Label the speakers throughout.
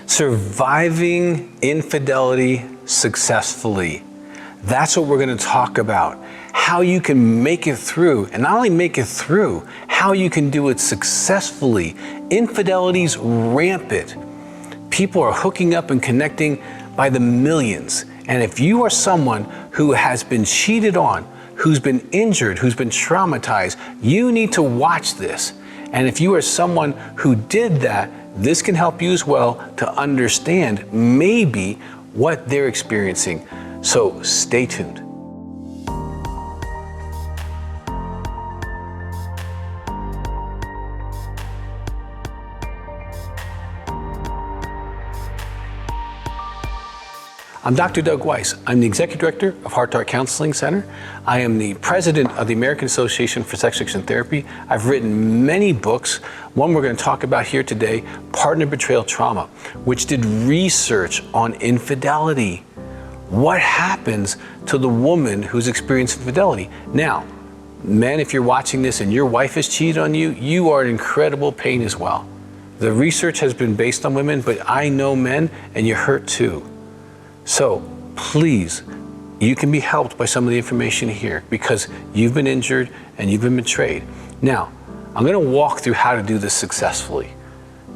Speaker 1: Surviving infidelity successfully. That's what we're going to talk about. How you can make it through, and not only make it through, how you can do it successfully. Infidelity's rampant. People are hooking up and connecting by the millions. And if you are someone who has been cheated on, who's been injured, who's been traumatized, you need to watch this. And if you are someone who did that, this can help you as well to understand maybe what they're experiencing. So stay tuned. I'm Dr. Doug Weiss. I'm the Executive Director of Heart to Heart Counseling Center. I am the President of the American Association for Sex Addiction Therapy. I've written many books. One we're going to talk about here today, Partner Betrayal Trauma, which did research on infidelity. What happens to the woman who's experienced infidelity? Now, men, if you're watching this and your wife has cheated on you, you are in incredible pain as well. The research has been based on women, but I know men, and you hurt too. So please, you can be helped by some of the information here because you've been injured and you've been betrayed. Now, I'm going to walk through how to do this successfully.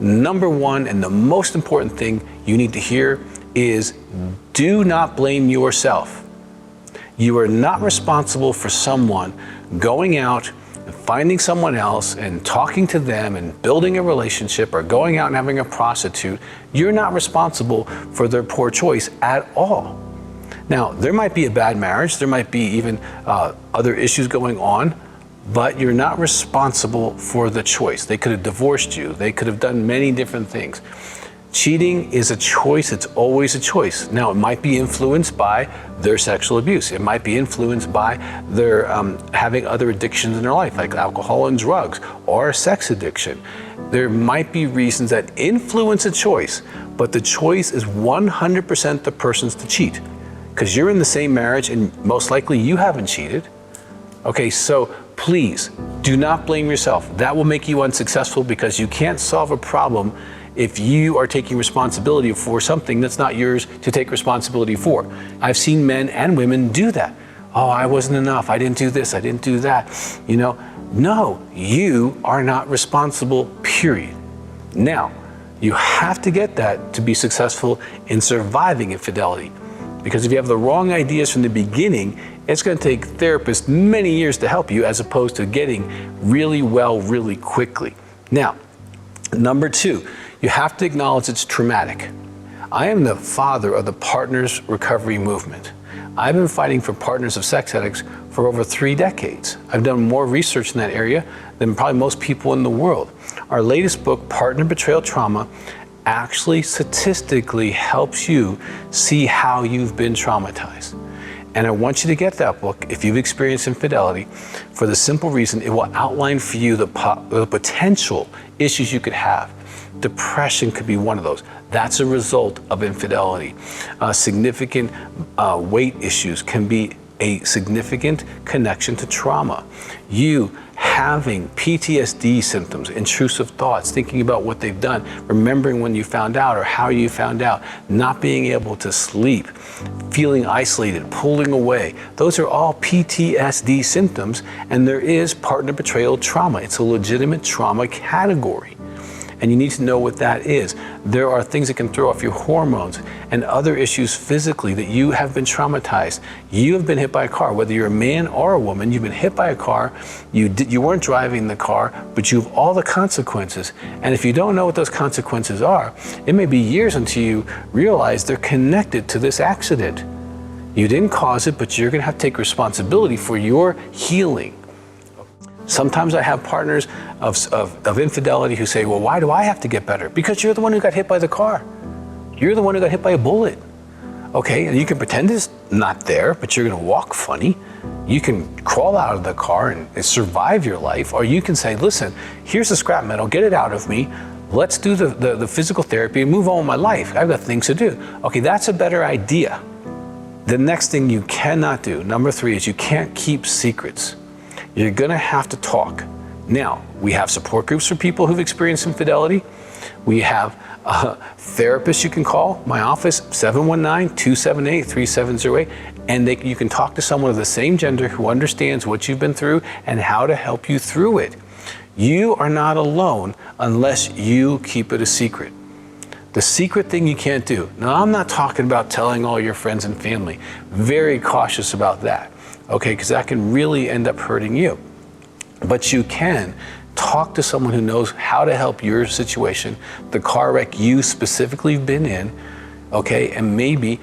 Speaker 1: Number one, and the most important thing you need to hear is do not blame yourself. You are not responsible for someone going out and finding someone else and talking to them and building a relationship or going out and having a prostitute. You're not responsible for their poor choice at all. Now, there might be a bad marriage, there might be even other issues going on, but you're not responsible for the choice. They could have divorced you, they could have done many different things. Cheating is a choice, it's always a choice. Now, it might be influenced by their sexual abuse. It might be influenced by their having other addictions in their life, like alcohol and drugs, or a sex addiction. There might be reasons that influence a choice, but the choice is 100% the person's to cheat. Because you're in the same marriage and most likely you haven't cheated. Okay, so please, do not blame yourself. That will make you unsuccessful because you can't solve a problem if you are taking responsibility for something that's not yours to take responsibility for. I've seen men and women do that. Oh, I wasn't enough, I didn't do this, I didn't do that. You know, no, you are not responsible, period. Now, you have to get that to be successful in surviving infidelity. Because if you have the wrong ideas from the beginning, it's going to take therapists many years to help you as opposed to getting really well really quickly. Now, number two, you have to acknowledge it's traumatic. I am the father of the Partners Recovery Movement. I've been fighting for partners of sex addicts for over 3 decades. I've done more research in that area than probably most people in the world. Our latest book, Partner Betrayal Trauma, actually statistically helps you see how you've been traumatized. And I want you to get that book if you've experienced infidelity for the simple reason it will outline for you the potential issues you could have. Depression could be one of those. That's a result of infidelity. Significant weight issues can be a significant connection to trauma. You having PTSD symptoms, intrusive thoughts, thinking about what they've done, remembering when you found out or how you found out, not being able to sleep, feeling isolated, pulling away. Those are all PTSD symptoms, and there is partner betrayal trauma. It's a legitimate trauma category. And you need to know what that is. There are things that can throw off your hormones and other issues physically that you have been traumatized. You have been hit by a car, whether you're a man or a woman, you've been hit by a car, you weren't driving the car, but you have all the consequences. And if you don't know what those consequences are, it may be years until you realize they're connected to this accident. You didn't cause it, but you're gonna have to take responsibility for your healing. Sometimes I have partners of infidelity who say, well, why do I have to get better? Because you're the one who got hit by the car. You're the one who got hit by a bullet. Okay, and you can pretend it's not there, but you're gonna walk funny. You can crawl out of the car and survive your life, or you can say, listen, here's the scrap metal, get it out of me. Let's do the physical therapy and move on with my life. I've got things to do. Okay, that's a better idea. The next thing you cannot do, number 3, is you can't keep secrets. You're gonna have to talk. Now, we have support groups for people who've experienced infidelity, We have a therapist you can call, my office, 719-278-3708, and you can talk to someone of the same gender who understands what you've been through and how to help you through it. You are not alone unless you keep it a secret. The secret thing you can't do. Now, I'm not talking about telling all your friends and family. Very cautious about that, okay? Because that can really end up hurting you. But you can talk to someone who knows how to help your situation, the car wreck you specifically have been in, okay? And maybe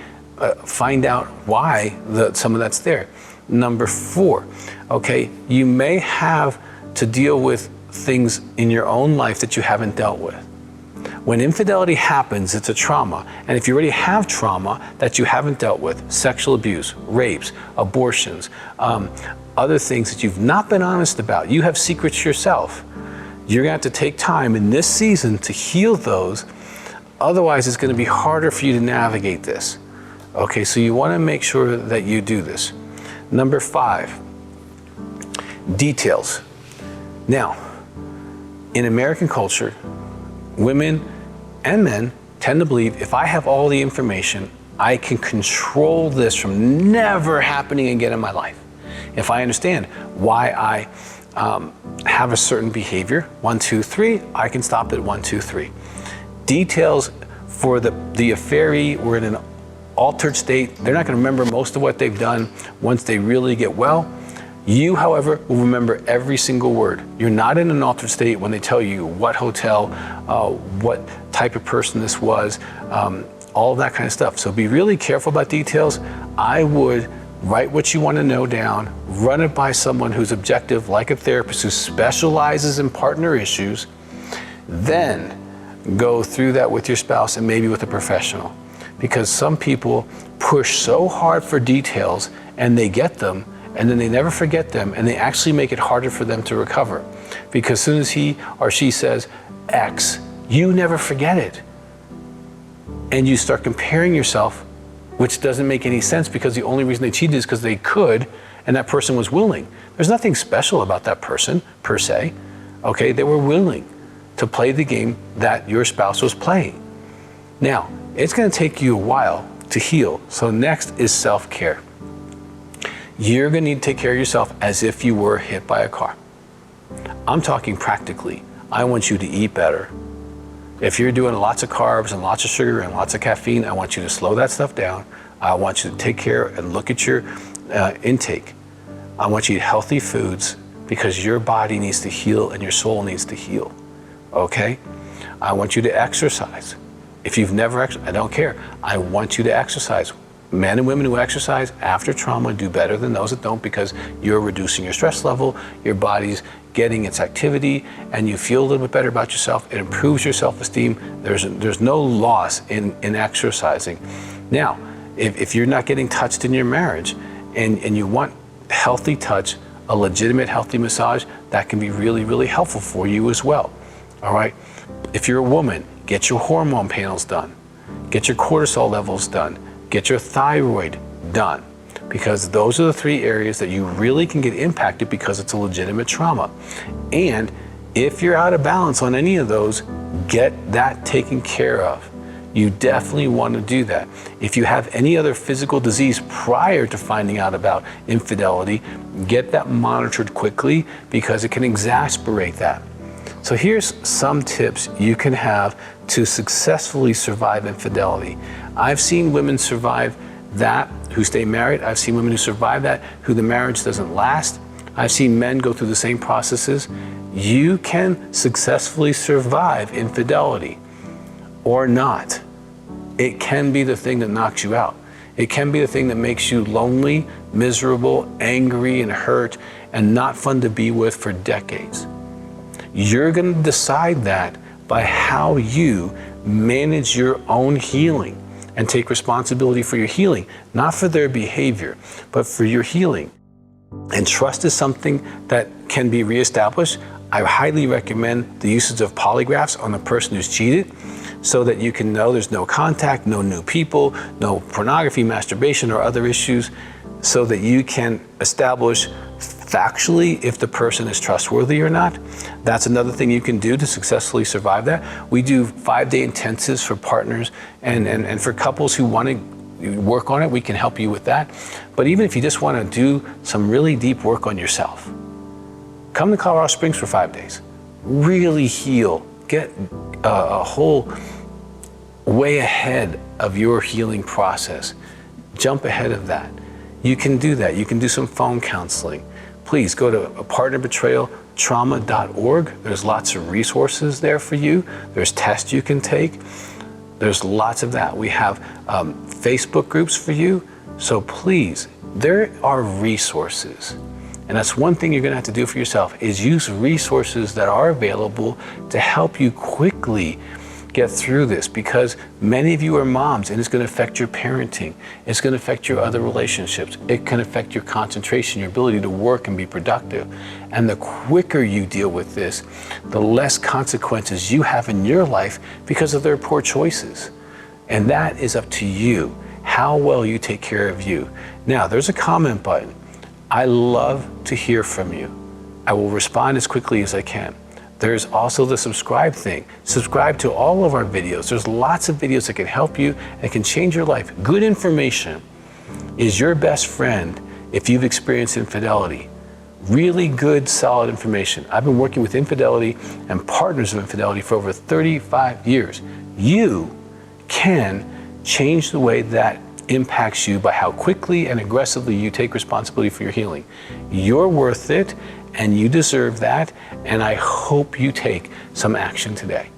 Speaker 1: find out why some of that's there. Number 4, okay? You may have to deal with things in your own life that you haven't dealt with. When infidelity happens, it's a trauma. And if you already have trauma that you haven't dealt with, sexual abuse, rapes, abortions, other things that you've not been honest about, you have secrets yourself. You're gonna have to take time in this season to heal those. Otherwise, it's gonna be harder for you to navigate this. Okay, so you wanna make sure that you do this. Number 5, details. Now, in American culture, women and men tend to believe if I have all the information, I can control this from never happening again in my life. If I understand why I have a certain behavior, 1, 2, 3, I can stop at 1, 2, 3. Details for the affairee or in an altered state, they're not going to remember most of what they've done once they really get well. You, however, will remember every single word. You're not in an altered state when they tell you what hotel, what type of person this was, all of that kind of stuff. So be really careful about details. I would write what you want to know down, run it by someone who's objective, like a therapist who specializes in partner issues, then go through that with your spouse and maybe with a professional. Because some people push so hard for details and they get them, and then they never forget them, and they actually make it harder for them to recover. Because as soon as he or she says X, you never forget it. And you start comparing yourself, which doesn't make any sense because the only reason they cheated is because they could, and that person was willing. There's nothing special about that person, per se. Okay, they were willing to play the game that your spouse was playing. Now, it's gonna take you a while to heal. So next is self-care. You're gonna need to take care of yourself as if you were hit by a car. I'm talking practically. I want you to eat better. If you're doing lots of carbs and lots of sugar and lots of caffeine, I want you to slow that stuff down. I want you to take care and look at your intake. I want you to eat healthy foods because your body needs to heal and your soul needs to heal, okay? I want you to exercise. If you've never exercised, I don't care. I want you to exercise. Men and women who exercise after trauma do better than those that don't because you're reducing your stress level, your body's getting its activity, and you feel a little bit better about yourself. It improves your self-esteem. There's no loss in exercising. Now, if you're not getting touched in your marriage and you want healthy touch, a legitimate healthy massage, that can be really, really helpful for you as well, all right? If you're a woman, get your hormone panels done. Get your cortisol levels done. Get your thyroid done, because those are the 3 areas that you really can get impacted because it's a legitimate trauma. And if you're out of balance on any of those, get that taken care of. You definitely want to do that. If you have any other physical disease prior to finding out about infidelity, get that monitored quickly because it can exacerbate that. So here's some tips you can have to successfully survive infidelity. I've seen women survive that who stay married. I've seen women who survive that who the marriage doesn't last. I've seen men go through the same processes. You can successfully survive infidelity or not. It can be the thing that knocks you out. It can be the thing that makes you lonely, miserable, angry, and hurt, and not fun to be with for decades. You're going to decide that by how you manage your own healing and take responsibility for your healing, not for their behavior, but for your healing. And trust is something that can be reestablished. I highly recommend the usage of polygraphs on the person who's cheated so that you can know there's no contact, no new people, no pornography, masturbation, or other issues, so that you can establish factually if the person is trustworthy or not. That's another thing you can do to successfully survive that. We do 5-day intensives for partners and for couples who want to work on it, we can help you with that. But even if you just want to do some really deep work on yourself, come to Colorado Springs for 5 days. Really heal. Get a whole way ahead of your healing process. Jump ahead of that. You can do that. You can do some phone counseling. Please go to partnerbetrayaltrauma.org. There's lots of resources there for you. There's tests you can take. There's lots of that. We have Facebook groups for you. So please, there are resources. And that's one thing you're going to have to do for yourself, is use resources that are available to help you quickly get through this, because many of you are moms and it's going to affect your parenting. It's going to affect your other relationships. It can affect your concentration, your ability to work and be productive. And the quicker you deal with this, the less consequences you have in your life because of their poor choices. And that is up to you, how well you take care of you. Now, there's a comment button. I love to hear from you. I will respond as quickly as I can. There's also the subscribe thing. Subscribe to all of our videos. There's lots of videos that can help you and can change your life. Good information is your best friend if you've experienced infidelity. Really good, solid information. I've been working with infidelity and partners of infidelity for over 35 years. You can change the way that impacts you by how quickly and aggressively you take responsibility for your healing. You're worth it, and you deserve that, and I hope you take some action today.